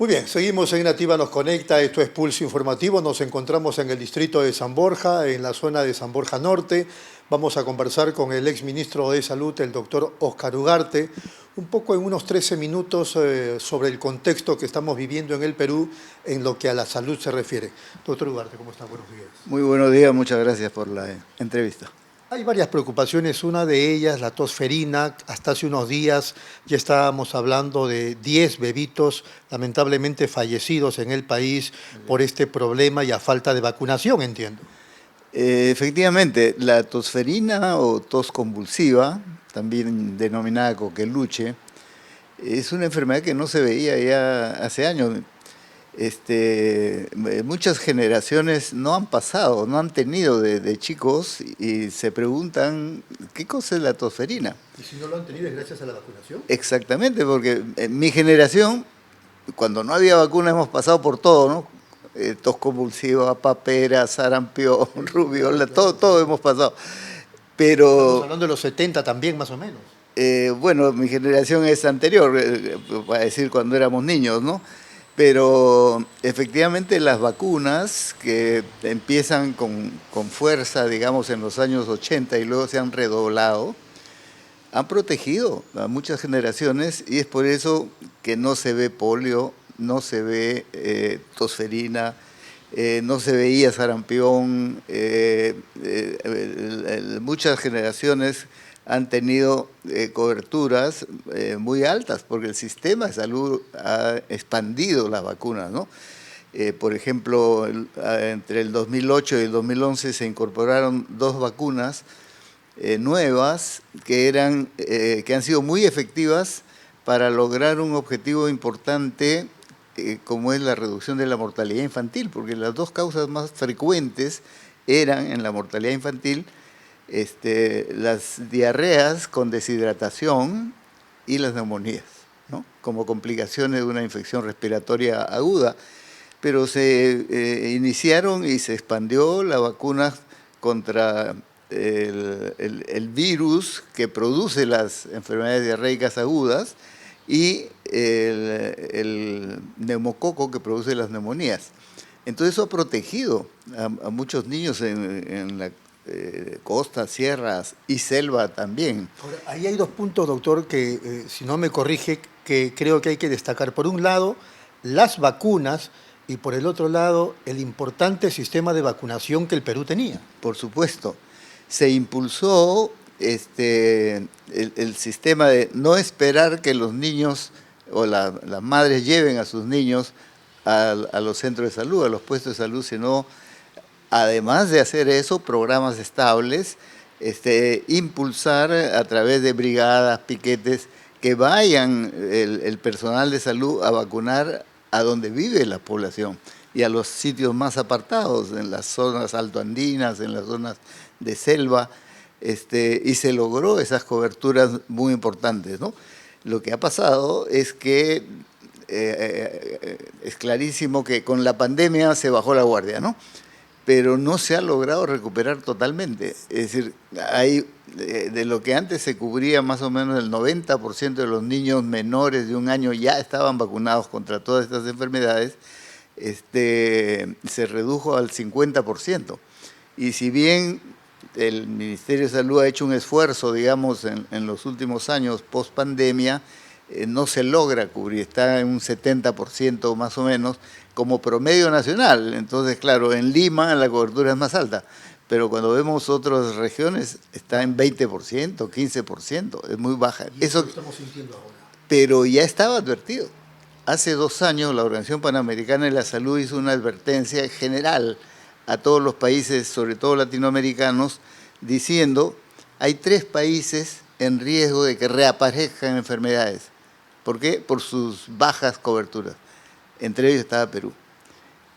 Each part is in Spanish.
Muy bien, seguimos en Nativa Nos Conecta, esto es Pulso Informativo, nos encontramos en el distrito de San Borja, en la zona de San Borja Norte. Vamos a conversar con el exministro de Salud, el doctor Óscar Ugarte, un poco en unos 13 minutos sobre el contexto que estamos viviendo en el Perú en lo que a la salud se refiere. Doctor Ugarte, ¿cómo está? Buenos días. Muy buenos días, muchas gracias por la entrevista. Hay varias preocupaciones, una de ellas la tosferina. Hasta hace unos días ya estábamos hablando de 10 bebitos lamentablemente fallecidos en el país por este problema y a falta de vacunación, entiendo. Efectivamente, la tosferina o tos convulsiva, también denominada coqueluche, es una enfermedad que no se veía ya hace años. Muchas generaciones no han pasado, no han tenido de chicos y se preguntan ¿qué cosa es la tosferina? ¿Y si no lo han tenido es gracias a la vacunación? Exactamente, porque en mi generación, cuando no había vacuna, hemos pasado por todo, ¿no? Tos convulsiva, papera, sarampión, rubiola, todo hemos pasado. Pero estamos hablando de los 70 también, más o menos. Bueno, mi generación es anterior, para decir cuando éramos niños, ¿no? Pero efectivamente las vacunas que empiezan con fuerza, digamos, en los años 80 y luego se han redoblado, han protegido a muchas generaciones y es por eso que no se ve polio, no se ve tosferina, no se veía sarampión. Muchas generaciones han tenido coberturas muy altas porque el sistema de salud ha expandido las vacunas, ¿no? Por ejemplo, entre el 2008 y el 2011 se incorporaron 2 vacunas nuevas que han sido muy efectivas para lograr un objetivo importante como es la reducción de la mortalidad infantil, porque las 2 causas más frecuentes eran en la mortalidad infantil las diarreas con deshidratación y las neumonías, ¿no? Como complicaciones de una infección respiratoria aguda. Pero se iniciaron y se expandió la vacuna contra el virus que produce las enfermedades diarreicas agudas y el neumococo que produce las neumonías. Entonces eso ha protegido a muchos niños en la costa, sierras y selva también. Ahora, ahí hay 2 puntos, doctor, que si no me corrige, que creo que hay que destacar. Por un lado, las vacunas y por el otro lado, el importante sistema de vacunación que el Perú tenía. Por supuesto, se impulsó el sistema de no esperar que los niños o las madres lleven a sus niños a los centros de salud, a los puestos de salud, sino además de hacer eso, programas estables, impulsar a través de brigadas, piquetes, que vayan el personal de salud a vacunar a donde vive la población y a los sitios más apartados, en las zonas altoandinas, en las zonas de selva, y se logró esas coberturas muy importantes, ¿no? Lo que ha pasado es que es clarísimo que con la pandemia se bajó la guardia, ¿no? Pero no se ha logrado recuperar totalmente. Es decir, hay, de lo que antes se cubría más o menos el 90% de los niños menores de 1 año ya estaban vacunados contra todas estas enfermedades, se redujo al 50%. Y si bien el Ministerio de Salud ha hecho un esfuerzo, digamos, en los últimos años post pandemia, no se logra cubrir, está en un 70% más o menos como promedio nacional. Entonces, claro, en Lima la cobertura es más alta, pero cuando vemos otras regiones está en 20%, 15%, es muy baja. Eso lo estamos sintiendo ahora. Pero ya estaba advertido. Hace 2 años la Organización Panamericana de la Salud hizo una advertencia general a todos los países, sobre todo latinoamericanos, diciendo hay 3 países en riesgo de que reaparezcan enfermedades. ¿Por qué? Por sus bajas coberturas. Entre ellos estaba Perú.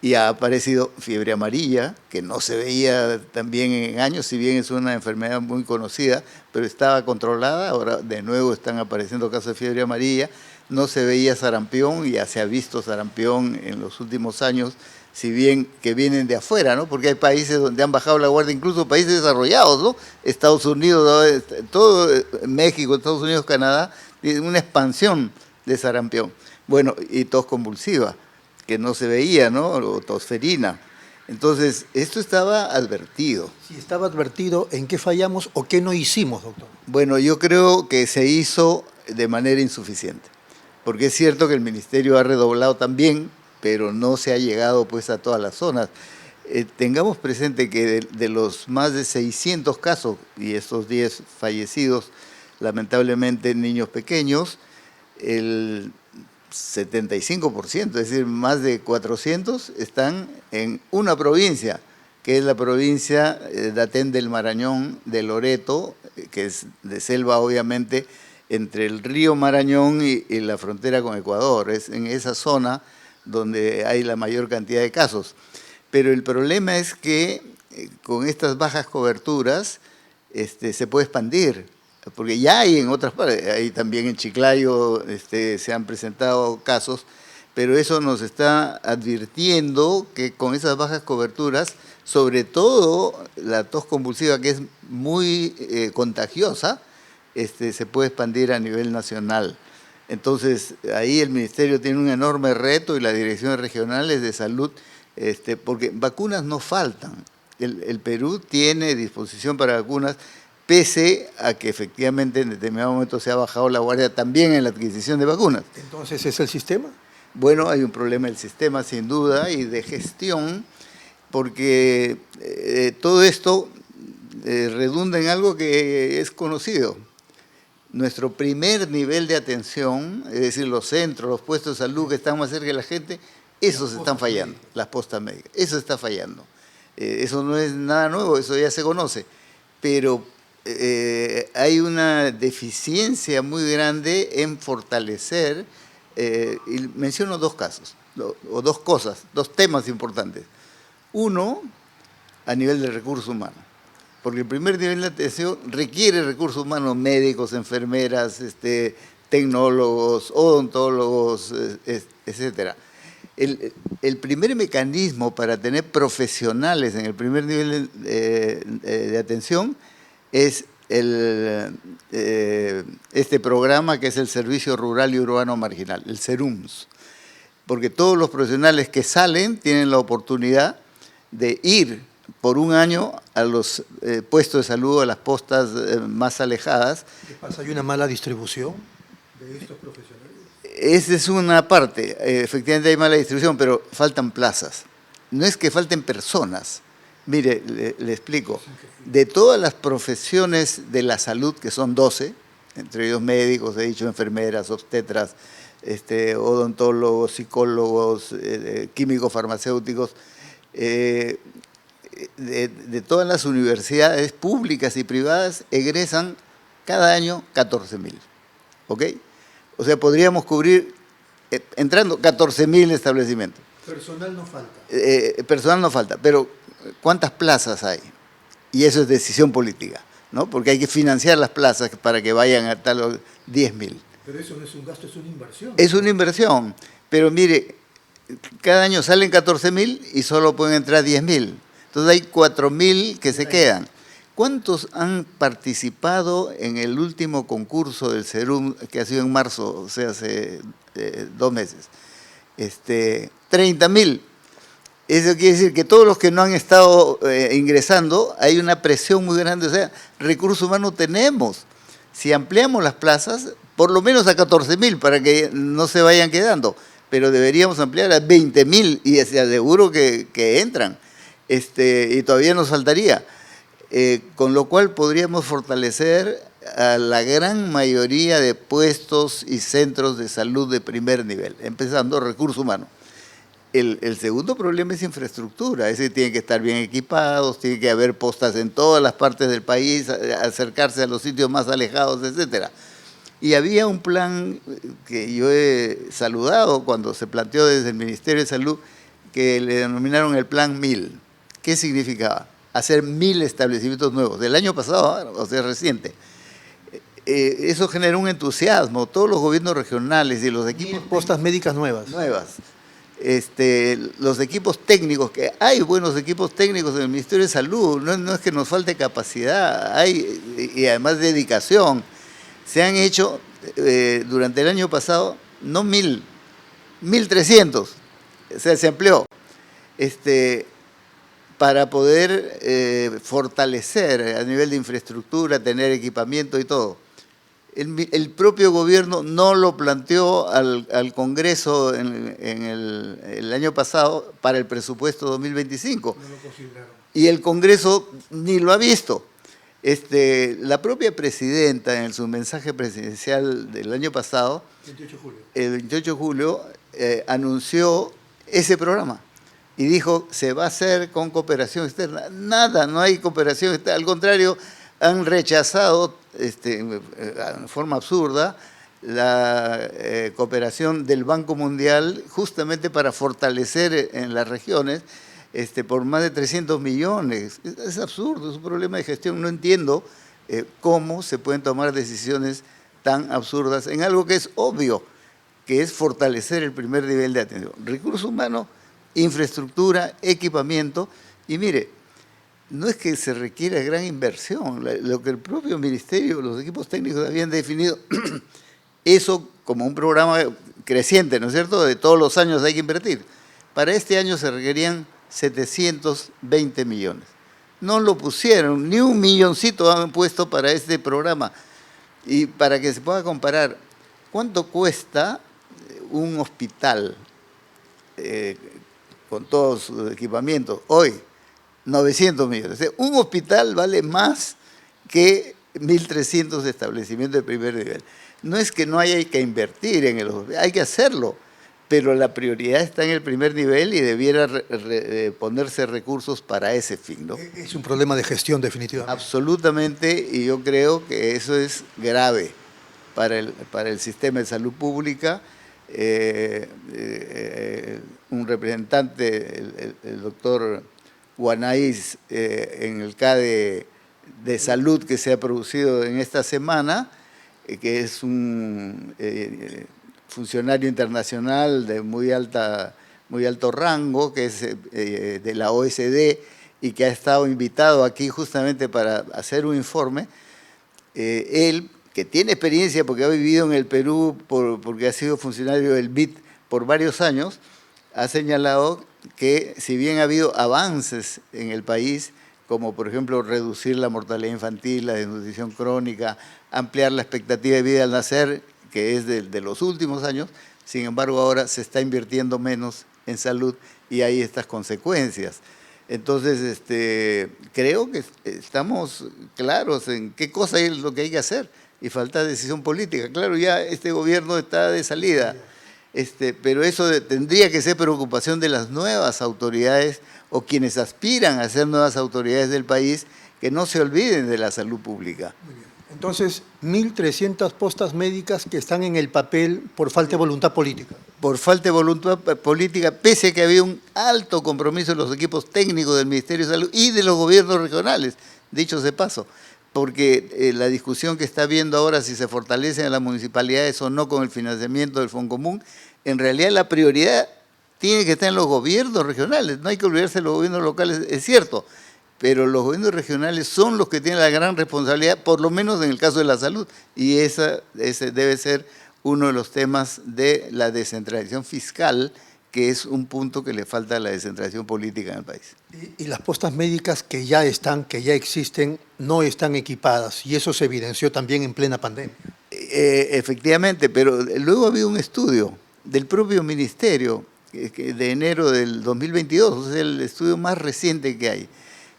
Y ha aparecido fiebre amarilla, que no se veía también en años, si bien es una enfermedad muy conocida, pero estaba controlada. Ahora de nuevo están apareciendo casos de fiebre amarilla. No se veía sarampión, ya se ha visto sarampión en los últimos años, si bien que vienen de afuera, ¿no? Porque hay países donde han bajado la guardia, incluso países desarrollados, ¿no? Estados Unidos, todo México, Estados Unidos, Canadá, una expansión de sarampión. Bueno, y tos convulsiva, que no se veía, ¿no? O tosferina. Entonces, esto estaba advertido. Si estaba advertido, ¿en qué fallamos o qué no hicimos, doctor? Bueno, yo creo que se hizo de manera insuficiente, porque es cierto que el ministerio ha redoblado también, pero no se ha llegado pues a todas las zonas. Tengamos presente que de los más de 600 casos y estos 10 fallecidos, lamentablemente niños pequeños, el 75%, es decir, más de 400, están en una provincia, que es la provincia Daten del Marañón, de Loreto, que es de selva obviamente, entre el río Marañón y la frontera con Ecuador. Es en esa zona donde hay la mayor cantidad de casos. Pero el problema es que con estas bajas coberturas se puede expandir, porque ya hay en otras partes, ahí también en Chiclayo se han presentado casos, pero eso nos está advirtiendo que con esas bajas coberturas, sobre todo la tos convulsiva, que es muy contagiosa, se puede expandir a nivel nacional. Entonces, ahí el Ministerio tiene un enorme reto y las direcciones regionales de salud, porque vacunas no faltan. El Perú tiene disposición para vacunas, pese a que efectivamente en determinado momento se ha bajado la guardia también en la adquisición de vacunas. Entonces, ¿es el sistema? Bueno, hay un problema del sistema sin duda y de gestión, porque todo esto redunda en algo que es conocido. Nuestro primer nivel de atención, es decir, los centros, los puestos de salud que están más cerca de la gente, esos están fallando, las postas médicas, eso está fallando. Eso no es nada nuevo, eso ya se conoce, pero hay una deficiencia muy grande en fortalecer, y menciono dos casos, o dos cosas, dos temas importantes. Uno, a nivel de recursos humanos, porque el primer nivel de atención requiere recursos humanos, médicos, enfermeras, tecnólogos, odontólogos, etcétera. El primer mecanismo para tener profesionales en el primer nivel de atención es este programa que es el Servicio Rural y Urbano Marginal, el SERUMS, porque todos los profesionales que salen tienen la oportunidad de ir por un año a los puestos de salud, a las postas más alejadas. ¿Qué pasa? ¿Hay una mala distribución de estos profesionales? Esa es una parte, efectivamente hay mala distribución, pero faltan plazas. No es que falten personas. Mire, le explico. De todas las profesiones de la salud, que son 12, entre ellos médicos, he dicho, enfermeras, obstetras, odontólogos, psicólogos, químicos farmacéuticos, de todas las universidades públicas y privadas egresan cada año 14.000, ¿ok? O sea, podríamos cubrir, entrando, 14.000 establecimientos. Personal no falta. Personal no falta, pero ¿cuántas plazas hay? Y eso es decisión política, ¿no? Porque hay que financiar las plazas para que vayan a tal 10.000. Pero eso no es un gasto, es una inversión. Es una inversión, pero mire, cada año salen 14.000 y solo pueden entrar 10.000. Entonces hay 4.000 que se quedan. ¿Cuántos han participado en el último concurso del SERUM, que ha sido en marzo, o sea, hace 2 meses? 30.000. Eso quiere decir que todos los que no han estado ingresando, hay una presión muy grande. O sea, recursos humanos tenemos. Si ampliamos las plazas, por lo menos a 14.000 para que no se vayan quedando, pero deberíamos ampliar a 20.000 y se aseguro que entran. Y todavía nos faltaría. Con lo cual podríamos fortalecer a la gran mayoría de puestos y centros de salud de primer nivel, empezando recursos humanos. El segundo problema es infraestructura, es decir, tienen que estar bien equipados, tiene que haber postas en todas las partes del país, acercarse a los sitios más alejados, etcétera. Y había un plan que yo he saludado cuando se planteó desde el Ministerio de Salud, que le denominaron el Plan 1000. ¿Qué significaba? Hacer 1.000 establecimientos nuevos. Del año pasado, o sea, reciente. Eso generó un entusiasmo. Todos los gobiernos regionales y los equipos... Postas médicas nuevas. Los equipos técnicos, que hay buenos equipos técnicos en el Ministerio de Salud, no es que nos falte capacidad, hay, y además dedicación. Se han hecho durante el año pasado, no 1.000, 1.300 se empleó. Para poder fortalecer a nivel de infraestructura, tener equipamiento y todo. El propio gobierno no lo planteó al Congreso en el año pasado para el presupuesto 2025. No lo consideraron. Y el Congreso ni lo ha visto. La propia presidenta, en su mensaje presidencial del año pasado, 28 de julio. el 28 de julio, anunció ese programa. Y dijo, se va a hacer con cooperación externa. Nada, no hay cooperación externa. Al contrario, han rechazado de forma absurda la cooperación del Banco Mundial justamente para fortalecer en las regiones por más de 300 millones. Es absurdo, es un problema de gestión. No entiendo cómo se pueden tomar decisiones tan absurdas en algo que es obvio, que es fortalecer el primer nivel de atención. Recursos humanos, infraestructura, equipamiento, y mire, no es que se requiera gran inversión, lo que el propio ministerio, los equipos técnicos habían definido, eso como un programa creciente, ¿no es cierto?, de todos los años hay que invertir. Para este año se requerían 720 millones. No lo pusieron, ni un milloncito han puesto para este programa. Y para que se pueda comparar, ¿cuánto cuesta un hospital con todos sus equipamientos? Hoy, 900 millones. O sea, un hospital vale más que 1.300 establecimientos de primer nivel. No es que no haya que invertir en el hospital, hay que hacerlo, pero la prioridad está en el primer nivel y debiera ponerse recursos para ese fin, ¿no? Es un problema de gestión, definitivamente. Absolutamente, y yo creo que eso es grave para el sistema de salud pública. Un representante, el doctor Guanais, en el CADE de salud que se ha producido en esta semana, que es un funcionario internacional de muy alto rango, que es de la OSD y que ha estado invitado aquí justamente para hacer un informe. Él, que tiene experiencia porque ha vivido en el Perú, porque ha sido funcionario del BID por varios años, ha señalado que si bien ha habido avances en el país, como por ejemplo reducir la mortalidad infantil, la desnutrición crónica, ampliar la expectativa de vida al nacer, que es de los últimos años, sin embargo ahora se está invirtiendo menos en salud y hay estas consecuencias. Entonces, creo que estamos claros en qué cosa es lo que hay que hacer y falta decisión política. Claro, ya este gobierno está de salida, pero eso tendría que ser preocupación de las nuevas autoridades o quienes aspiran a ser nuevas autoridades del país, que no se olviden de la salud pública. Muy bien. Entonces, 1.300 postas médicas que están en el papel por falta de voluntad política. Por falta de voluntad política, pese a que había un alto compromiso de los equipos técnicos del Ministerio de Salud y de los gobiernos regionales, dicho de paso, porque la discusión que está habiendo ahora si se fortalecen a las municipalidades o no con el financiamiento del Fondo Común, en realidad la prioridad tiene que estar en los gobiernos regionales, no hay que olvidarse de los gobiernos locales, es cierto, pero los gobiernos regionales son los que tienen la gran responsabilidad, por lo menos en el caso de la salud, y ese debe ser uno de los temas de la descentralización fiscal, que es un punto que le falta a la descentralización política en el país. Y las postas médicas que ya están, que ya existen, no están equipadas, y eso se evidenció también en plena pandemia. Efectivamente, pero luego había un estudio del propio ministerio de enero del 2022, es el estudio más reciente que hay,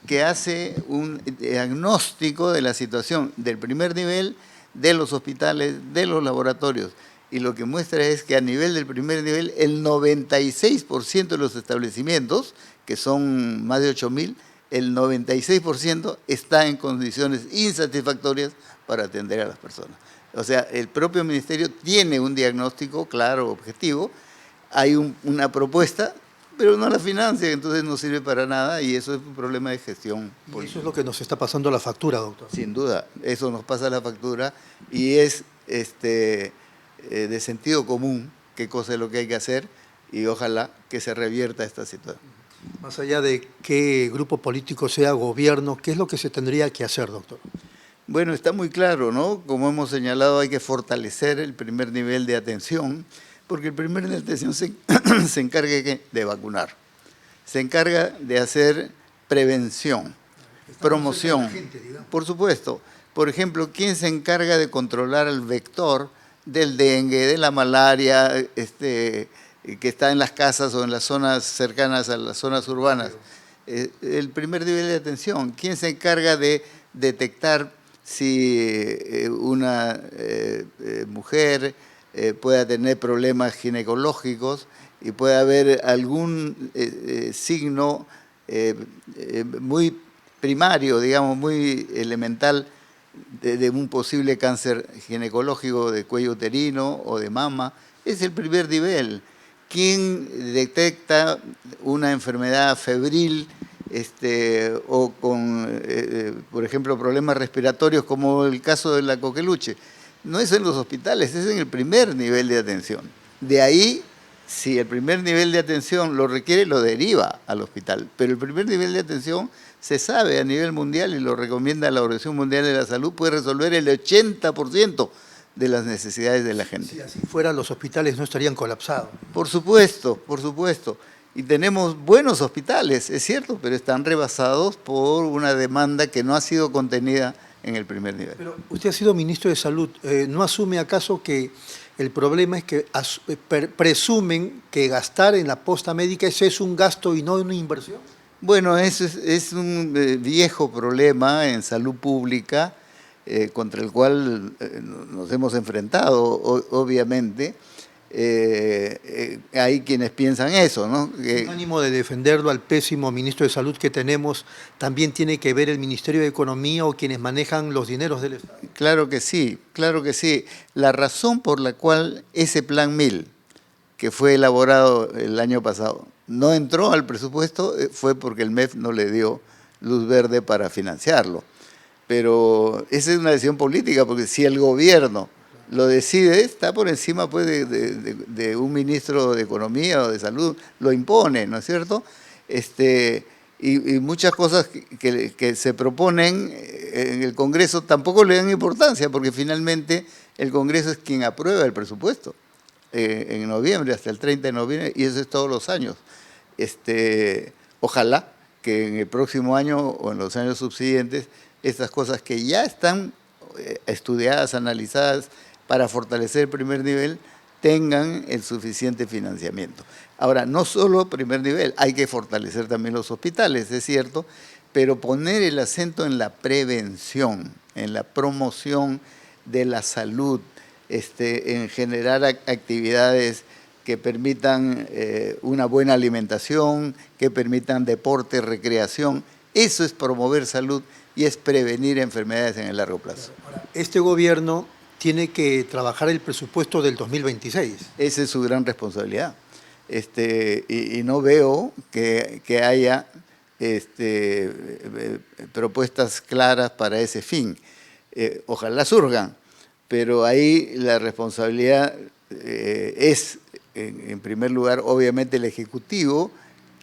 que hace un diagnóstico de la situación del primer nivel, de los hospitales, de los laboratorios. Y lo que muestra es que a nivel del primer nivel, el 96% de los establecimientos, que son más de 8.000, el 96% está en condiciones insatisfactorias para atender a las personas. O sea, el propio ministerio tiene un diagnóstico claro, objetivo, hay una propuesta, pero no la financia, entonces no sirve para nada y eso es un problema de gestión política. Y eso es lo que nos está pasando la factura, doctor. Sin duda, eso nos pasa la factura y es de sentido común qué cosa es lo que hay que hacer y ojalá que se revierta esta situación. Más allá de qué grupo político sea gobierno, ¿qué es lo que se tendría que hacer, doctor? Bueno, está muy claro, ¿no? Como hemos señalado, hay que fortalecer el primer nivel de atención, Porque el primer nivel de atención se encarga de vacunar, se encarga de hacer prevención, promoción. Por supuesto, por ejemplo, ¿quién se encarga de controlar el vector del dengue, de la malaria, que está en las casas o en las zonas cercanas a las zonas urbanas? El primer nivel de atención. ¿Quién se encarga de detectar si una mujer pueda tener problemas ginecológicos y puede haber algún signo muy primario, digamos, muy elemental de un posible cáncer ginecológico de cuello uterino o de mama? Es el primer nivel. ¿Quién detecta una enfermedad febril o con, por ejemplo, problemas respiratorios como el caso de la coqueluche? No es en los hospitales, es en el primer nivel de atención. De ahí, si el primer nivel de atención lo requiere, lo deriva al hospital. Pero el primer nivel de atención se sabe a nivel mundial y lo recomienda la Organización Mundial de la Salud, puede resolver el 80% de las necesidades de la gente. Si así fuera, los hospitales no estarían colapsados. Por supuesto, por supuesto. Y tenemos buenos hospitales, es cierto, pero están rebasados por una demanda que no ha sido contenida en el primer nivel. Pero usted ha sido ministro de Salud. ¿No asume acaso que el problema es que presumen que gastar en la posta médica es un gasto y no una inversión? Bueno, eso es un viejo problema en salud pública contra el cual nos hemos enfrentado, obviamente. Hay quienes piensan eso, ¿no? En ánimo de defenderlo al pésimo ministro de Salud que tenemos, ¿también tiene que ver el Ministerio de Economía o quienes manejan los dineros del Estado? Claro que sí, claro que sí. La razón por la cual ese Plan 1000, que fue elaborado el año pasado, no entró al presupuesto fue porque el MEF no le dio luz verde para financiarlo. Pero esa es una decisión política, porque si el gobierno lo decide, está por encima pues, de un ministro de Economía o de Salud, lo impone, ¿no es cierto? Y muchas cosas que se proponen en el Congreso tampoco le dan importancia, porque finalmente el Congreso es quien aprueba el presupuesto en noviembre, hasta el 30 de noviembre, y eso es todos los años. Ojalá que en el próximo año o en los años subsiguientes, estas cosas que ya están estudiadas, analizadas, para fortalecer el primer nivel, tengan el suficiente financiamiento. Ahora, no solo primer nivel, hay que fortalecer también los hospitales, es cierto, pero poner el acento en la prevención, en la promoción de la salud, en generar actividades que permitan una buena alimentación, que permitan deporte, recreación. Eso es promover salud y es prevenir enfermedades en el largo plazo. Este gobierno tiene que trabajar el presupuesto del 2026. Esa es su gran responsabilidad. Y no veo que haya propuestas claras para ese fin. Ojalá surjan, pero ahí la responsabilidad es, en primer lugar, obviamente el Ejecutivo,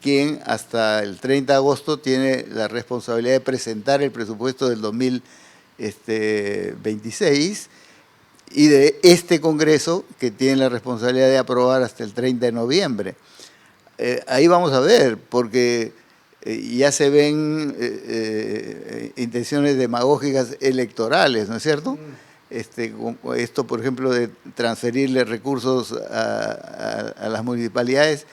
quien hasta el 30 de agosto tiene la responsabilidad de presentar el presupuesto del 2026, y de este Congreso, que tiene la responsabilidad de aprobar hasta el 30 de noviembre. Ahí vamos a ver, porque ya se ven intenciones demagógicas electorales, ¿no es cierto? Esto, por ejemplo, de transferirle recursos a las municipalidades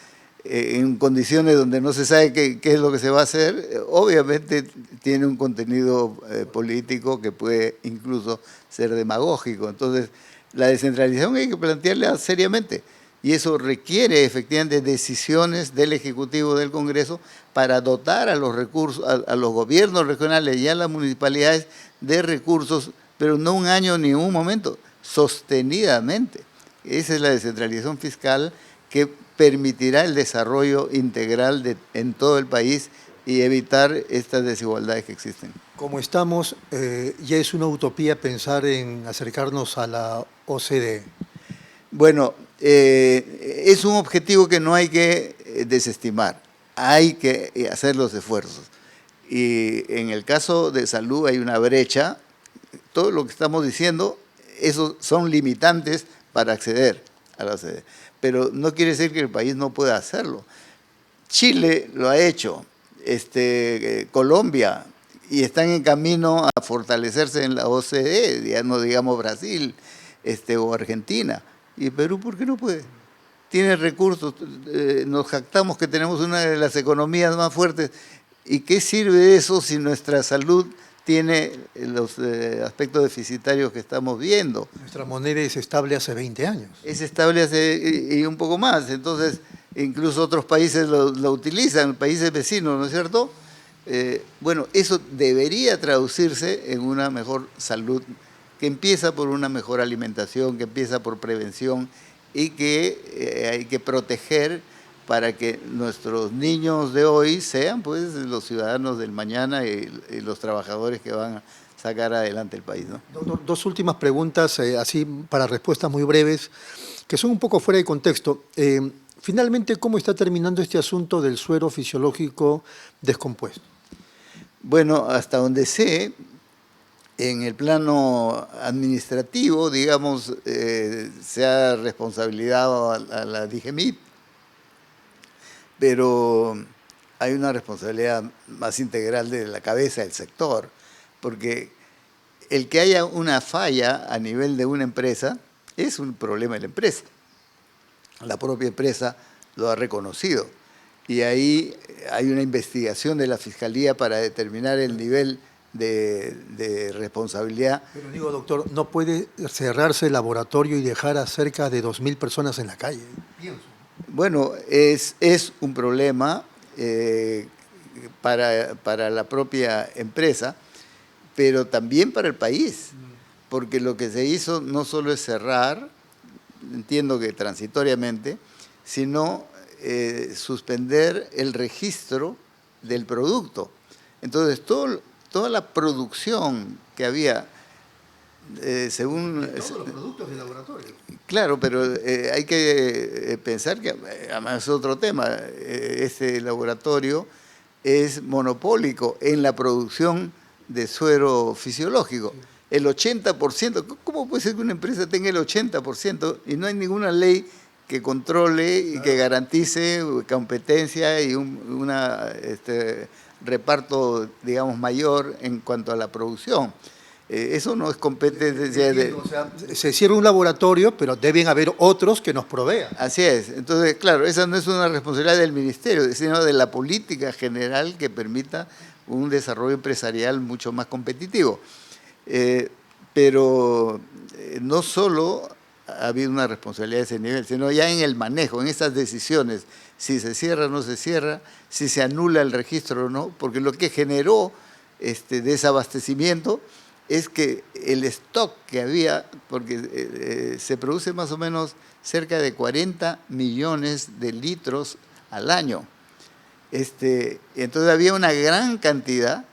en condiciones donde no se sabe qué es lo que se va a hacer, obviamente tiene un contenido político que puede incluso ser demagógico. Entonces, la descentralización hay que plantearla seriamente y eso requiere efectivamente decisiones del Ejecutivo, del Congreso, para dotar a los recursos, a los gobiernos regionales y a las municipalidades de recursos, pero no un año ni un momento, sostenidamente. Esa es la descentralización fiscal que permitirá el desarrollo integral en todo el país y evitar estas desigualdades que existen. Como estamos, ya es una utopía pensar en acercarnos a la OCDE. Bueno, es un objetivo que no hay que desestimar, hay que hacer los esfuerzos. Y en el caso de salud hay una brecha, todo lo que estamos diciendo, esos son limitantes para acceder a la OCDE. pero no quiere decir que el país no pueda hacerlo. Chile lo ha hecho, Colombia, y están en camino a fortalecerse en la OCDE, ya no digamos Brasil o Argentina. ¿Y Perú por qué no puede? Tiene recursos, nos jactamos que tenemos una de las economías más fuertes. ¿Y qué sirve eso si nuestra salud tiene los aspectos deficitarios que estamos viendo? Nuestra moneda es estable hace 20 años. Es estable y un poco más. Entonces, incluso otros países lo utilizan, países vecinos, ¿no es cierto? Bueno, eso debería traducirse en una mejor salud, que empieza por una mejor alimentación, que empieza por prevención y que hay que proteger para que nuestros niños de hoy sean pues los ciudadanos del mañana y los trabajadores que van a sacar adelante el país, ¿no? Doctor, dos últimas preguntas, así para respuestas muy breves, que son un poco fuera de contexto. Finalmente, ¿cómo está terminando este asunto del suero fisiológico descompuesto? Bueno, hasta donde sé, en el plano administrativo, digamos, se ha responsabilizado a la DIGEMIT, pero hay una responsabilidad más integral de la cabeza del sector, porque el que haya una falla a nivel de una empresa es un problema de la empresa. La propia empresa lo ha reconocido y ahí hay una investigación de la Fiscalía para determinar el nivel de responsabilidad. Pero digo, doctor, no puede cerrarse el laboratorio y dejar a cerca de 2.000 personas en la calle, pienso. Bueno, es un problema para la propia empresa, pero también para el país, porque lo que se hizo no solo es cerrar, entiendo que transitoriamente, sino suspender el registro del producto. Entonces, toda la producción que había, según... Todos los productos de laboratorio. Claro, pero hay que pensar que, además es otro tema, este laboratorio es monopólico en la producción de suero fisiológico. Sí. El 80%, ¿cómo puede ser que una empresa tenga el 80% y no hay ninguna ley que controle y que garantice competencia y un reparto, digamos, mayor en cuanto a la producción? Eso no es competencia de... O sea, se cierra un laboratorio, pero deben haber otros que nos provean. Así es. Entonces, claro, esa no es una responsabilidad del ministerio, sino de la política general que permita un desarrollo empresarial mucho más competitivo. Pero no solo ha habido una responsabilidad de ese nivel, sino ya en el manejo, en esas decisiones, si se cierra o no se cierra, si se anula el registro o no, porque lo que generó desabastecimiento es que el stock que había, porque se produce más o menos cerca de 40 millones de litros al año. Entonces había una gran cantidad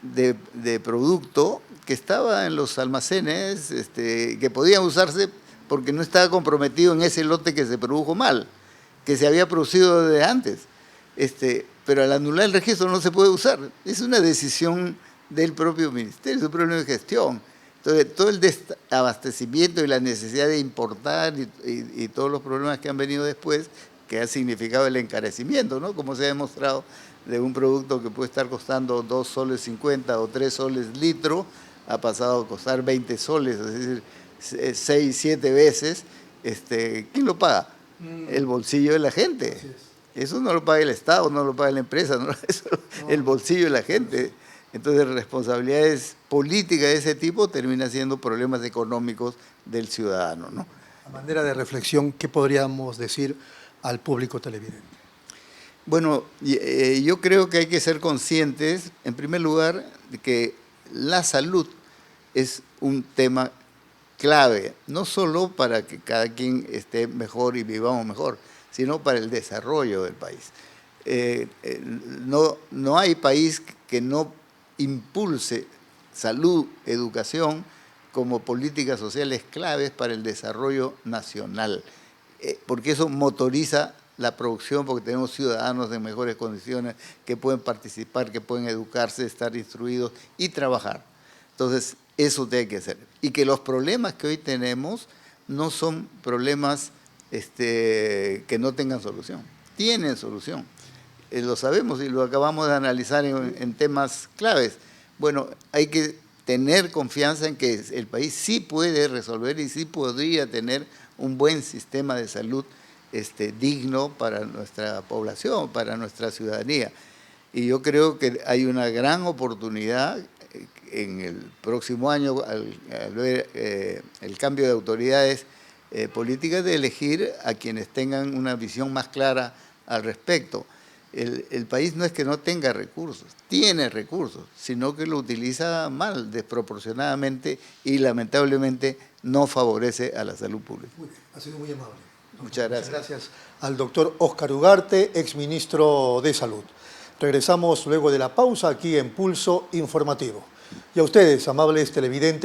de producto que estaba en los almacenes, que podía usarse porque no estaba comprometido en ese lote que se produjo mal, que se había producido desde antes. Pero al anular el registro no se puede usar. Es una decisión del propio ministerio, es un problema de gestión. Entonces, todo el desabastecimiento y la necesidad de importar y todos los problemas que han venido después, que ha significado el encarecimiento, ¿no? Como se ha demostrado, de un producto que puede estar costando 2 soles 50 o 3 soles litro, ha pasado a costar 20 soles, es decir, 6, 7 veces. ¿Quién lo paga? El bolsillo de la gente. Eso no lo paga el Estado, no lo paga la empresa, no, el bolsillo de la gente. Entonces, responsabilidades políticas de ese tipo terminan siendo problemas económicos del ciudadano, ¿no? A manera de reflexión, ¿qué podríamos decir al público televidente? Bueno, yo creo que hay que ser conscientes, en primer lugar, de que la salud es un tema clave, no solo para que cada quien esté mejor y vivamos mejor, sino para el desarrollo del país. No hay país que no impulse salud, educación como políticas sociales claves para el desarrollo nacional, porque eso motoriza la producción, porque tenemos ciudadanos en mejores condiciones que pueden participar, que pueden educarse, estar instruidos y trabajar. Entonces, eso tiene que hacer. Y que los problemas que hoy tenemos no son problemas que no tengan solución. Tienen solución. Lo sabemos y lo acabamos de analizar en temas claves. Bueno, hay que tener confianza en que el país sí puede resolver y sí podría tener un buen sistema de salud digno para nuestra población, para nuestra ciudadanía. Y yo creo que hay una gran oportunidad en el próximo año, al ver el cambio de autoridades políticas, de elegir a quienes tengan una visión más clara al respecto. El país no es que no tenga recursos, tiene recursos, sino que lo utiliza mal, desproporcionadamente, y lamentablemente no favorece a la salud pública. Muy bien, ha sido muy amable. Muchas gracias. Muchas gracias al doctor Óscar Ugarte, exministro de Salud. Regresamos luego de la pausa aquí en Pulso Informativo. Y a ustedes, amables televidentes,